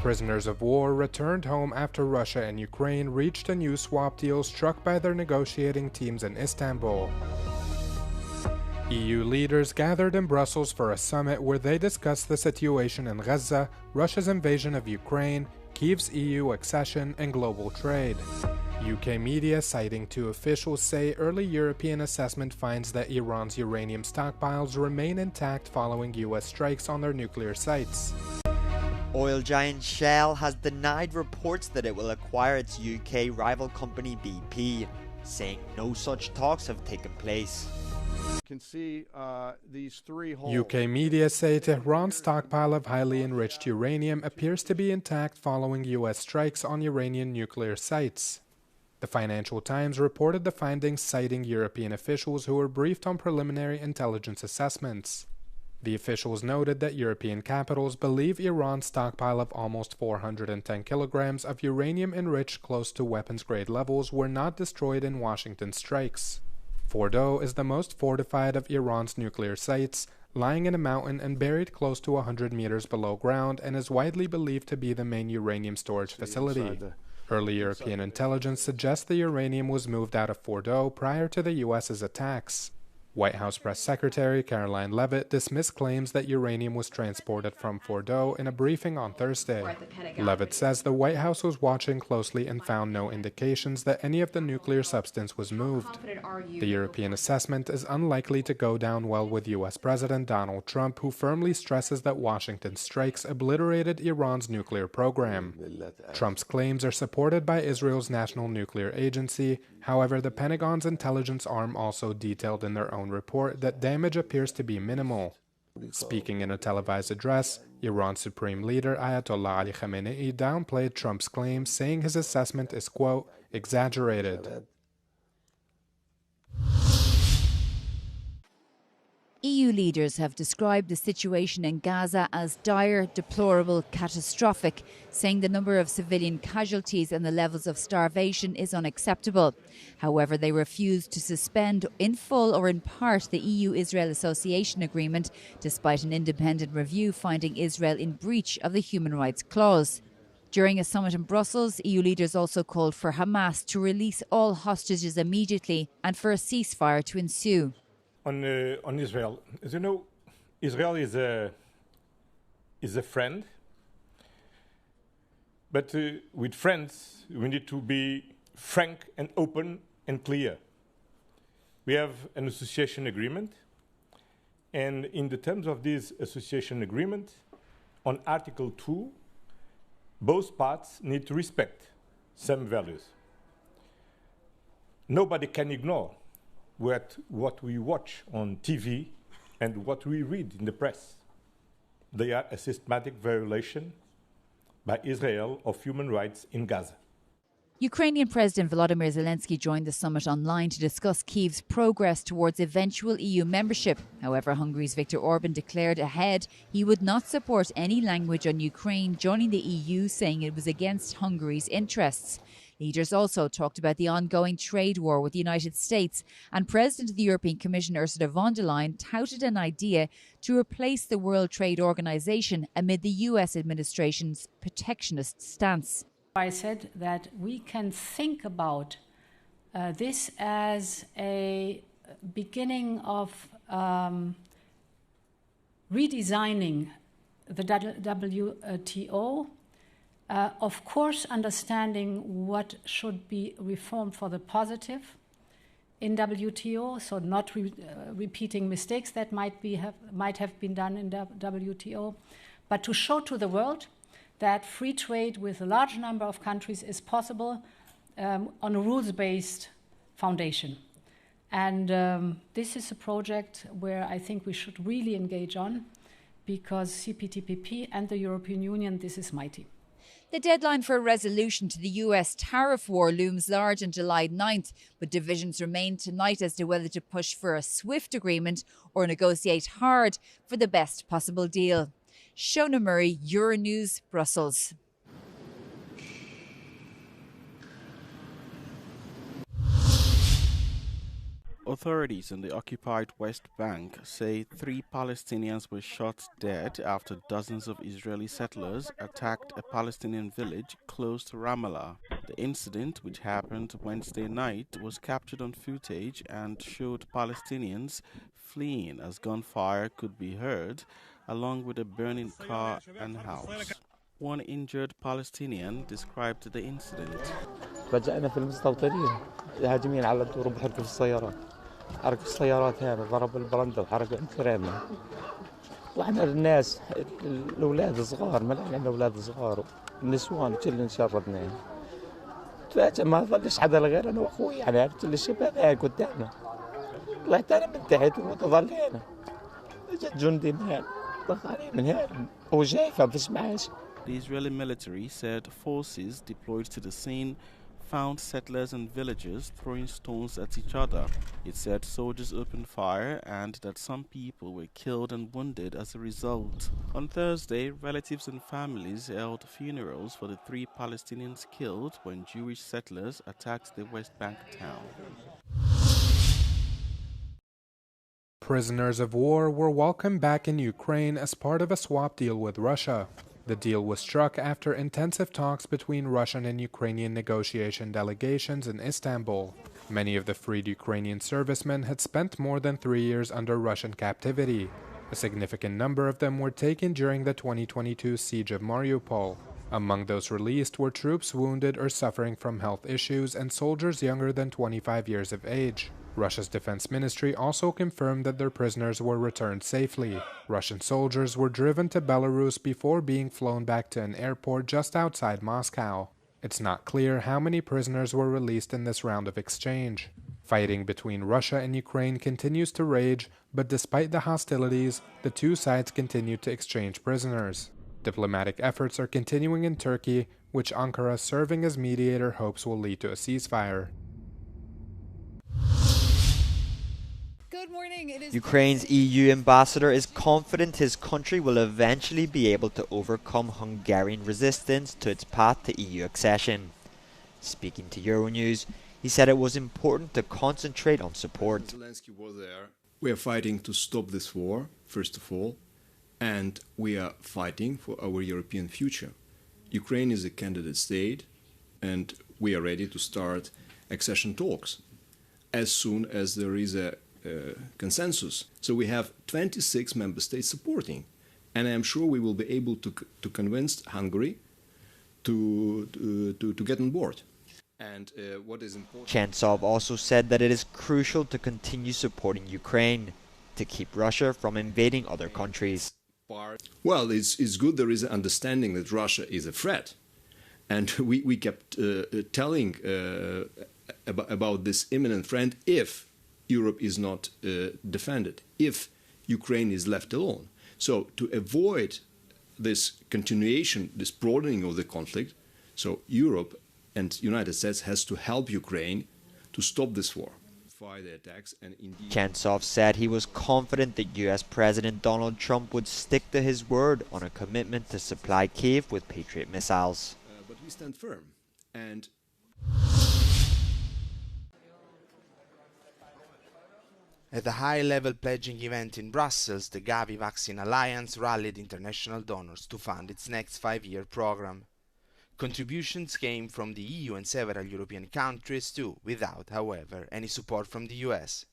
Prisoners of war returned home after Russia and Ukraine reached a new swap deal struck by their negotiating teams in Istanbul. EU leaders gathered in Brussels for a summit where they discussed the situation in Gaza, Russia's invasion of Ukraine, Kyiv's EU accession, and global trade. UK media, citing two officials, say early European assessment finds that Iran's uranium stockpiles remain intact following US strikes on their nuclear sites. Oil giant Shell has denied reports that it will acquire its UK rival company BP, saying no such talks have taken place. Can see these three holes. UK media say Tehran's stockpile of highly enriched uranium appears to be intact following US strikes on Iranian nuclear sites. The Financial Times reported the findings, citing European officials who were briefed on preliminary intelligence assessments. The officials noted that European capitals believe Iran's stockpile of almost 410 kilograms of uranium enriched close to weapons-grade levels were not destroyed in Washington strikes. Fordow is the most fortified of Iran's nuclear sites, lying in a mountain and buried close to 100 meters below ground, and is widely believed to be the main uranium storage facility. Early European intelligence suggests the uranium was moved out of Fordow prior to the U.S.'s attacks. White House Press Secretary Caroline Leavitt dismissed claims that uranium was transported from Fordow in a briefing on Thursday. Leavitt says the White House was watching closely and found no indications that any of the nuclear substance was moved. The European assessment is unlikely to go down well with U.S. President Donald Trump, who firmly stresses that Washington's strikes obliterated Iran's nuclear program. Trump's claims are supported by Israel's National Nuclear Agency. However, the Pentagon's intelligence arm also detailed in their own report that damage appears to be minimal. Speaking in a televised address, Iran's supreme leader Ayatollah Ali Khamenei downplayed Trump's claims, saying his assessment is, quote, exaggerated. EU leaders have described the situation in Gaza as dire, deplorable, catastrophic, saying the number of civilian casualties and the levels of starvation is unacceptable. However, they refused to suspend in full or in part the EU-Israel Association Agreement, despite an independent review finding Israel in breach of the human rights clause. During a summit in Brussels, EU leaders also called for Hamas to release all hostages immediately and for a ceasefire to ensue. On Israel, as you know, Israel is a friend, but with friends we need to be frank and open and clear. We have an association agreement, and in the terms of this association agreement, on Article 2, both parts need to respect some values. Nobody can ignore what we watch on TV and what we read in the press. They are a systematic violation by Israel of human rights in Gaza. Ukrainian President Volodymyr Zelensky joined the summit online to discuss Kyiv's progress towards eventual EU membership. However, Hungary's Viktor Orban declared ahead he would not support any language on Ukraine joining the EU, saying it was against Hungary's interests. Leaders also talked about the ongoing trade war with the United States, and President of the European Commission Ursula von der Leyen touted an idea to replace the World Trade Organization amid the US administration's protectionist stance. I said that we can think about this as a beginning of redesigning the WTO. Of course, understanding what should be reformed for the positive in WTO, so not repeating mistakes that might have been done in WTO, but to show to the world that free trade with a large number of countries is possible on a rules-based foundation. And this is a project where I think we should really engage on, because CPTPP and the European Union, this is mighty. The deadline for a resolution to the US tariff war looms large on July 9th, but divisions remain tonight as to whether to push for a swift agreement or negotiate hard for the best possible deal. Shona Murray, Euronews, Brussels. Authorities in the occupied West Bank say 3 Palestinians were shot dead after dozens of Israeli settlers attacked a Palestinian village close to Ramallah. The incident, which happened Wednesday night, was captured on footage and showed Palestinians fleeing as gunfire could be heard, along with a burning car and house. One injured Palestinian described the incident. رجعنا في المستوطنين هاجمين على الدور وبحرقوا في السيارات. حرق السيارات هنا ضرب البرندة وحرق الفرامل. واحنا الناس الاولاد صغار ما لنا اولاد صغار النسوان كلهم شردنا. فجأة ما ظلش حدا غير انا واخوي يعني كل الشباب هاي قدامنا. طلعت انا من تحت وتظلينا. اجت جندي من هنا ضخاني من هنا وشايفه فيش معاش. The Israeli military said forces deployed to the scene found settlers and villagers throwing stones at each other. It said soldiers opened fire and that some people were killed and wounded as a result. On Thursday, relatives and families held funerals for the 3 Palestinians killed when Jewish settlers attacked the West Bank town. Prisoners of war were welcomed back in Ukraine as part of a swap deal with Russia. The deal was struck after intensive talks between Russian and Ukrainian negotiation delegations in Istanbul. Many of the freed Ukrainian servicemen had spent more than 3 years under Russian captivity. A significant number of them were taken during the 2022 siege of Mariupol. Among those released were troops wounded or suffering from health issues and soldiers younger than 25 years of age. Russia's defense ministry also confirmed that their prisoners were returned safely. Russian soldiers were driven to Belarus before being flown back to an airport just outside Moscow. It's not clear how many prisoners were released in this round of exchange. Fighting between Russia and Ukraine continues to rage, but despite the hostilities, the two sides continue to exchange prisoners. Diplomatic efforts are continuing in Turkey, which Ankara, serving as mediator, hopes will lead to a ceasefire. Ukraine's EU ambassador is confident his country will eventually be able to overcome Hungarian resistance to its path to EU accession. Speaking to Euronews, he said it was important to concentrate on support. Zelensky was there. We are fighting to stop this war, first of all, and we are fighting for our European future. Ukraine is a candidate state, and we are ready to start accession talks as soon as there is a consensus. So we have 26 member states supporting, and I am sure we will be able to convince Hungary to get on board. And what is important. Chantsov also said that it is crucial to continue supporting Ukraine to keep Russia from invading other countries. Well, it's good there is an understanding that Russia is a threat, and we kept telling about this imminent threat if Europe is not defended, if Ukraine is left alone. So to avoid this continuation, this broadening of the conflict, so Europe and United States has to help Ukraine to stop this war. Chantsov said he was confident that US President Donald Trump would stick to his word on a commitment to supply Kyiv with Patriot missiles. But we stand firm. And at a high-level pledging event in Brussels, the Gavi Vaccine Alliance rallied international donors to fund its next 5-year program. Contributions came from the EU and several European countries too, without, however, any support from the US.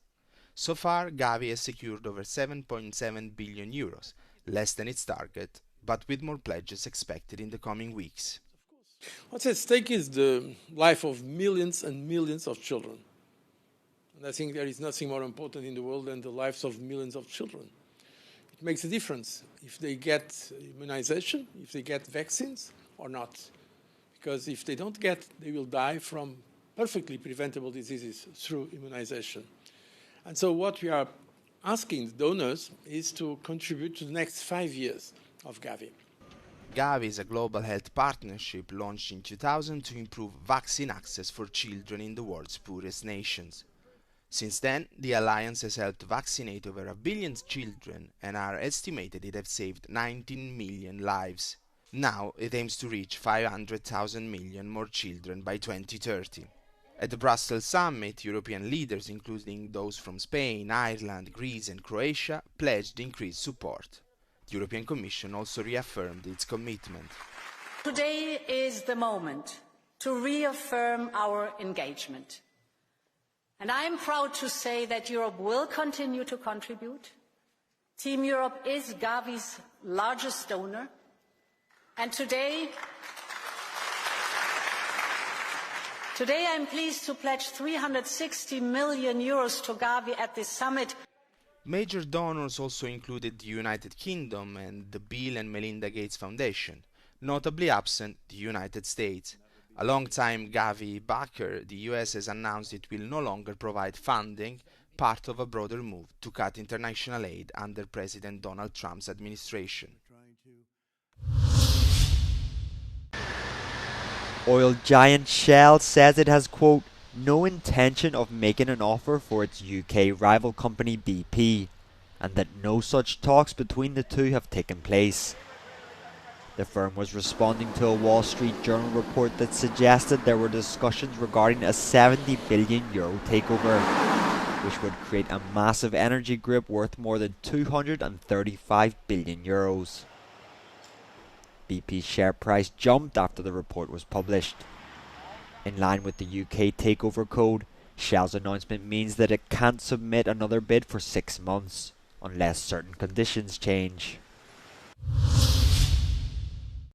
So far, Gavi has secured over 7.7 billion euros, less than its target, but with more pledges expected in the coming weeks. What's at stake is the life of millions and millions of children. And I think there is nothing more important in the world than the lives of millions of children. It makes a difference if they get immunization, if they get vaccines or not. Because if they don't get, they will die from perfectly preventable diseases through immunization. And so what we are asking the donors is to contribute to the next 5 years of Gavi. Gavi is a global health partnership launched in 2000 to improve vaccine access for children in the world's poorest nations. Since then, the alliance has helped vaccinate over 1 billion children and are estimated it have saved 19 million lives. Now it aims to reach 500,000 million more children by 2030. At the Brussels summit, European leaders, including those from Spain, Ireland, Greece and Croatia, pledged increased support. The European Commission also reaffirmed its commitment. Today is the moment to reaffirm our engagement. And I am proud to say that Europe will continue to contribute. Team Europe is Gavi's largest donor. And today I am pleased to pledge 360 million euros to Gavi at this summit. Major donors also included the United Kingdom and the Bill and Melinda Gates Foundation, notably absent the United States. A long-time Gavi backer, the US has announced it will no longer provide funding, part of a broader move to cut international aid under President Donald Trump's administration. Oil giant Shell says it has, quote, no intention of making an offer for its UK rival company BP, and that no such talks between the two have taken place. The firm was responding to a Wall Street Journal report that suggested there were discussions regarding a €70 billion takeover, which would create a massive energy group worth more than €235 billion. BP's share price jumped after the report was published. In line with the UK takeover code, Shell's announcement means that it can't submit another bid for 6 months, unless certain conditions change.